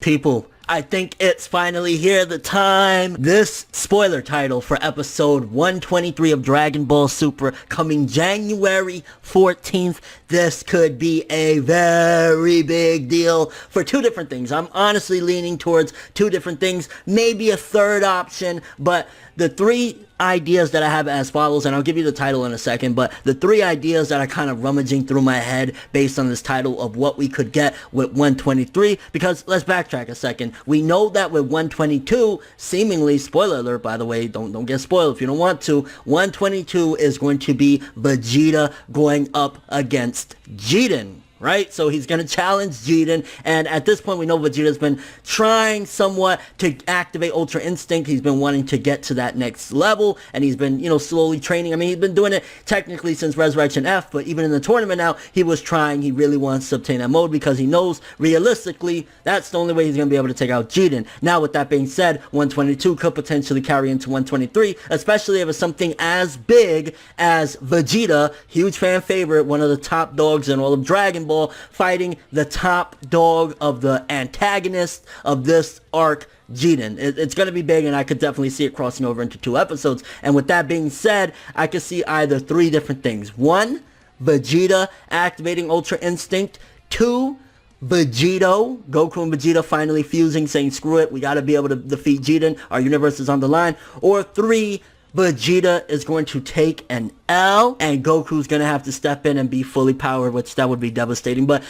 People, I think it's finally here, the time. This spoiler title for episode 123 of Dragon Ball Super coming January 14th. This could be a very big deal for two different things. I'm honestly leaning towards two different things, maybe a third option, but the three ideas that I have as follows, and I'll give you the title in a second, but the three ideas that are kind of rummaging through my head based on this title of what we could get with 123, because let's backtrack a second. We know that with 122, seemingly, spoiler alert by the way, don't get spoiled if you don't want to, 122 is going to be Vegeta going up against Jiren. Right? So he's going to challenge Jiren, and at this point we know Vegeta's been trying somewhat to activate Ultra Instinct. He's been wanting to get to that next level, and he's been, slowly training. I mean, he's been doing it technically since Resurrection F, but even in the tournament now, he was trying. He really wants to obtain that mode because he knows, realistically, that's the only way he's going to be able to take out Jiren. Now, with that being said, 122 could potentially carry into 123, especially if it's something as big as Vegeta, huge fan favorite, one of the top dogs in all of Dragon Ball, fighting the top dog of the antagonist of this arc, Jiren. It's going to be big, and I could definitely see it crossing over into 2 episodes. And with that being said, I could see either 3 different things. 1, Vegeta activating Ultra Instinct. 2, Goku and Vegeta finally fusing, saying screw it, we got to be able to defeat Jiren, our universe is on the line. Or 3, Vegeta is going to take an L, and Goku's going to have to step in and be fully powered, which that would be devastating. But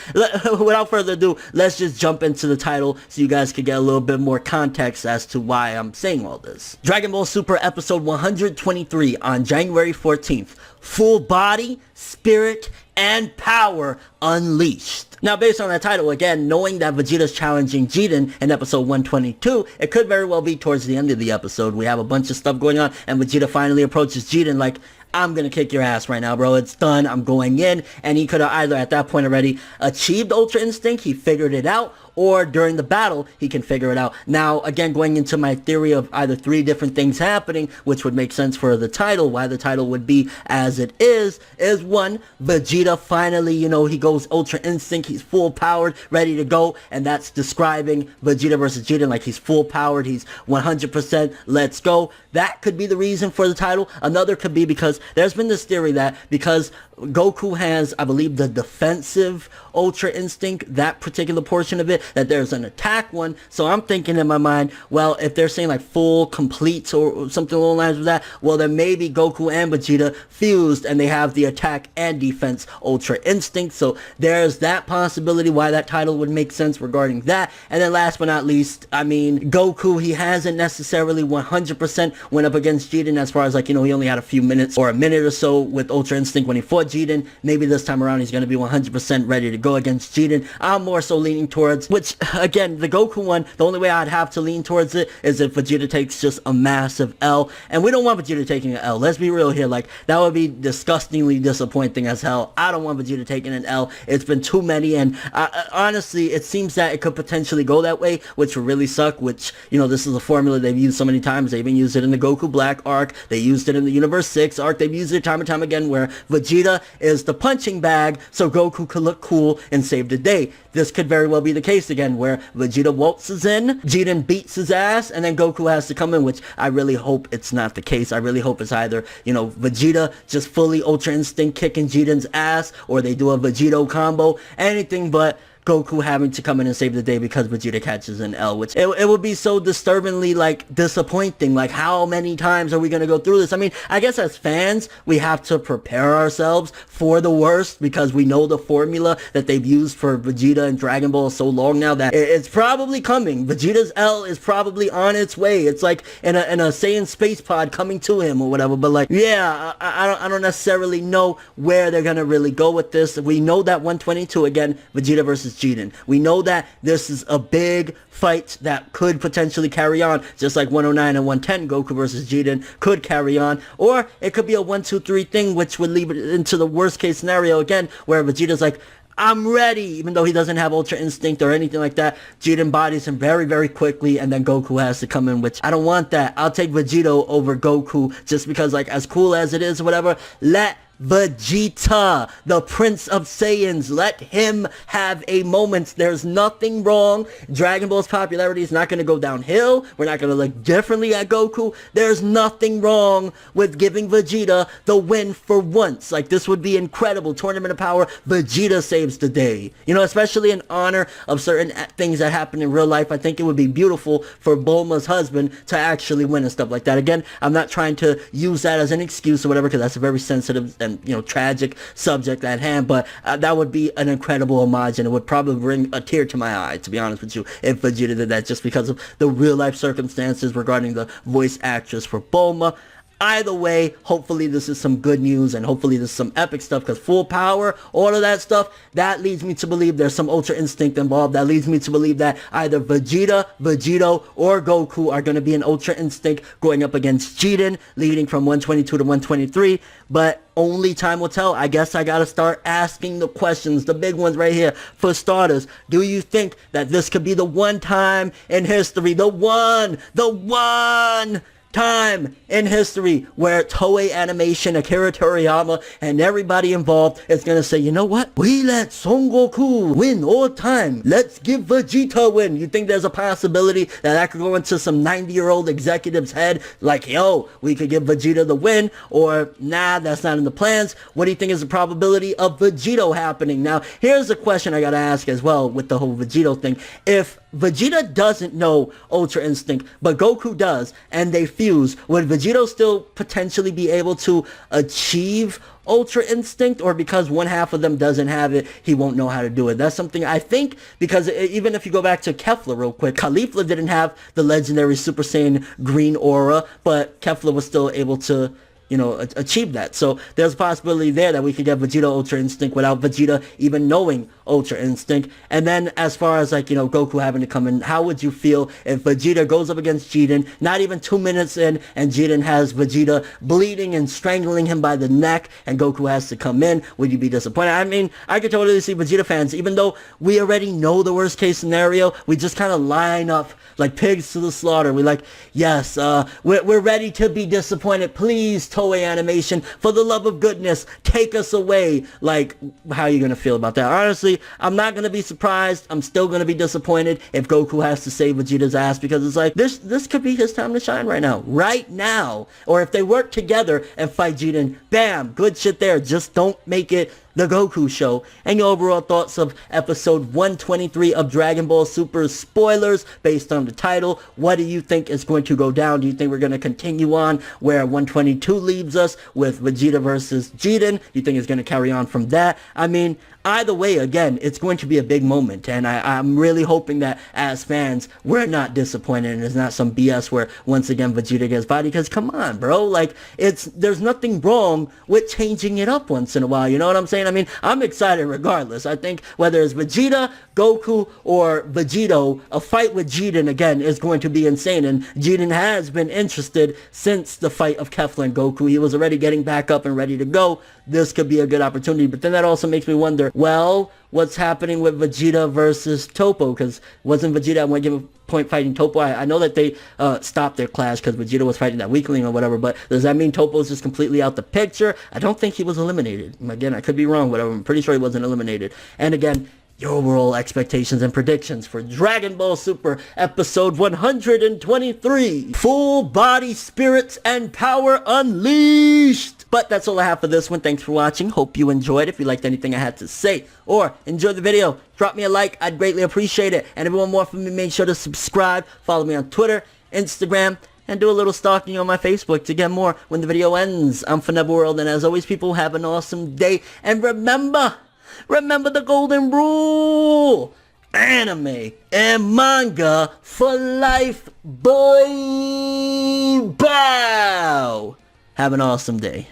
without further ado, let's just jump into the title so you guys could get a little bit more context as to why I'm saying all this. Dragon Ball Super episode 123 on January 14th. Full body, spirit, and power unleashed. Now, based on that title, again, knowing that Vegeta's challenging Jiren in episode 122, it could very well be towards the end of the episode. We have a bunch of stuff going on, and Vegeta finally approaches Jiren like, I'm gonna kick your ass right now, bro. It's done. I'm going in. And he could have either at that point already achieved Ultra Instinct, he figured it out, or during the battle, he can figure it out. Now, again, going into my theory of either 3 different things happening, which would make sense for the title, why the title would be as it is 1, Vegeta finally, he goes Ultra Instinct, he's full powered, ready to go, and that's describing Vegeta versus Jiren, like he's full powered, he's 100%, let's go. That could be the reason for the title. Another could be because there's been this theory that because Goku has, I believe, the defensive Ultra Instinct, that particular portion of it, that there's an attack one. So I'm thinking in my mind, well, if they're saying like full, complete, or something along the lines of that, well, then maybe Goku and Vegeta fused and they have the attack and defense Ultra Instinct. So there's that possibility why that title would make sense regarding that. And then last but not least, I mean, Goku, he hasn't necessarily 100% went up against Jiren as far as like, he only had a few minutes or a minute or so with Ultra Instinct when he fought Jiren. Maybe this time around he's going to be 100% ready to go against Jiren. I'm more so leaning towards, which again, the Goku one, the only way I'd have to lean towards it is if Vegeta takes just a massive L, and we don't want Vegeta taking an L. Let's be real here, like that would be disgustingly disappointing as hell. I don't want Vegeta taking an L. It's been too many, and honestly, it seems that it could potentially go that way, which would really suck, which, this is a formula they've used so many times. They even used it in the Goku Black arc, they used it in the Universe 6 arc, they've used it time and time again, where Vegeta is the punching bag so Goku could look cool and save the day. This could very well be the case again, where Vegeta waltzes in, Jiren beats his ass, and then Goku has to come in, which I really hope it's not the case. I really hope it's either, Vegeta just fully Ultra Instinct kicking Jiren's ass, or they do a Vegito combo, anything but Goku having to come in and save the day because Vegeta catches an L, which it would be so disturbingly disappointing. Like, how many times are we going to go through this? I mean, I guess as fans, we have to prepare ourselves for the worst because we know the formula that they've used for Vegeta and Dragon Ball so long now that it's probably coming. Vegeta's L is probably on its way. It's like in a Saiyan space pod coming to him or whatever. But like, yeah, I don't necessarily know where they're going to really go with this. We know that 122, again, Vegeta versus Jiren. We know that this is a big fight that could potentially carry on, just like 109 and 110, Goku versus Jiren could carry on, or it could be a 1-2-3 thing, which would lead it into the worst case scenario again, where Vegeta's like, I'm ready, even though he doesn't have Ultra Instinct or anything like that. Jiren bodies him very, very quickly, and then Goku has to come in, which I don't want that. I'll take Vegito over Goku, just because, like, as cool as it is or whatever, let Vegeta, the Prince of Saiyans. Let him have a moment. There's nothing wrong. Dragon Ball's popularity is not going to go downhill. We're not going to look differently at Goku. There's nothing wrong with giving Vegeta the win for once. Like, this would be incredible. Tournament of Power, Vegeta saves the day. You know, especially in honor of certain things that happen in real life. I think it would be beautiful for Bulma's husband to actually win and stuff like that. Again, I'm not trying to use that as an excuse or whatever, because that's a very sensitive and, you know, tragic subject at hand, but that would be an incredible homage, and it would probably bring a tear to my eye, to be honest with you, if Vegeta did that, just because of the real life circumstances regarding the voice actress for Bulma. Either way, hopefully this is some good news, and hopefully this is some epic stuff, because full power, all of that stuff, that leads me to believe there's some Ultra Instinct involved. That leads me to believe that either Vegeta, Vegito, or Goku are going to be in Ultra Instinct going up against Jiren, leading from 122 to 123, but only time will tell. I guess I gotta start asking the questions, the big ones right here. For starters, do you think that this could be the one time in history, the one time in history where Toei Animation, Akira Toriyama, and everybody involved is gonna say, you know what? We let Son Goku win all time. Let's give Vegeta a win. You think there's a possibility that could go into some 90-year-old executive's head? Like, yo, we could give Vegeta the win, or nah, that's not in the plans. What do you think is the probability of Vegito happening? Now, here's a question I gotta ask as well with the whole Vegito thing. If Vegeta doesn't know Ultra Instinct, but Goku does, and they fuse, would Vegito still potentially be able to achieve Ultra Instinct, or because one half of them doesn't have it, he won't know how to do it? That's something I think, because even if you go back to Kefla real quick, Caulifla didn't have the legendary Super Saiyan green aura, but Kefla was still able to, you know, achieve that. So there's a possibility there that we could get Vegeta Ultra Instinct without Vegeta even knowing Ultra Instinct. And then as far as, like, you know, Goku having to come in, how would you feel if Vegeta goes up against Jiren, not even 2 minutes in, and Jiren has Vegeta bleeding and strangling him by the neck, and Goku has to come in? Would you be disappointed? I mean, I could totally see Vegeta fans, even though we already know the worst case scenario, we just kind of line up like pigs to the slaughter. We're like, yes, we're ready to be disappointed. Please, Toei Animation, for the love of goodness, take us away. Like, how are you going to feel about that? Honestly, I'm not going to be surprised. I'm still going to be disappointed if Goku has to save Vegeta's ass, because it's like, this could be his time to shine right now. Right now. Or if they work together and fight Jiren, bam, good shit there. Just don't make it the Goku show. And your overall thoughts of episode 123 of Dragon Ball Super, spoilers based on the title. What do you think is going to go down? Do you think we're going to continue on where 122 leaves us with Vegeta versus Jiren? Do you think it's going to carry on from that? I mean, either way, again, it's going to be a big moment, and I'm really hoping that as fans, we're not disappointed, and it's not some BS where once again Vegeta gets bodied, because come on, bro, like, there's nothing wrong with changing it up once in a while, you know what I'm saying? I mean, I'm excited regardless. I think whether it's Vegeta, Goku, or Vegito, a fight with Jiren again is going to be insane, and Jiren has been interested since the fight of Kefla and Goku. He was already getting back up and ready to go. This could be a good opportunity, but then that also makes me wonder, well, what's happening with Vegeta versus Toppo? Because wasn't Vegeta at one given point fighting Toppo? I know that they stopped their clash because Vegeta was fighting that weakling or whatever, but does that mean Toppo's just completely out the picture? I don't think he was eliminated. Again, I could be wrong, but I'm pretty sure he wasn't eliminated. And again, your overall expectations and predictions for Dragon Ball Super episode 123. Full body spirits and power unleashed. But that's all I have for this one. Thanks for watching. Hope you enjoyed. If you liked anything I had to say or enjoyed the video, drop me a like. I'd greatly appreciate it. And if you want more from me, make sure to subscribe. Follow me on Twitter, Instagram, and do a little stalking on my Facebook to get more when the video ends. I'm ForneverWorld, and as always, people, have an awesome day. And remember the golden rule. Anime and manga for life, boy. Bow. Have an awesome day.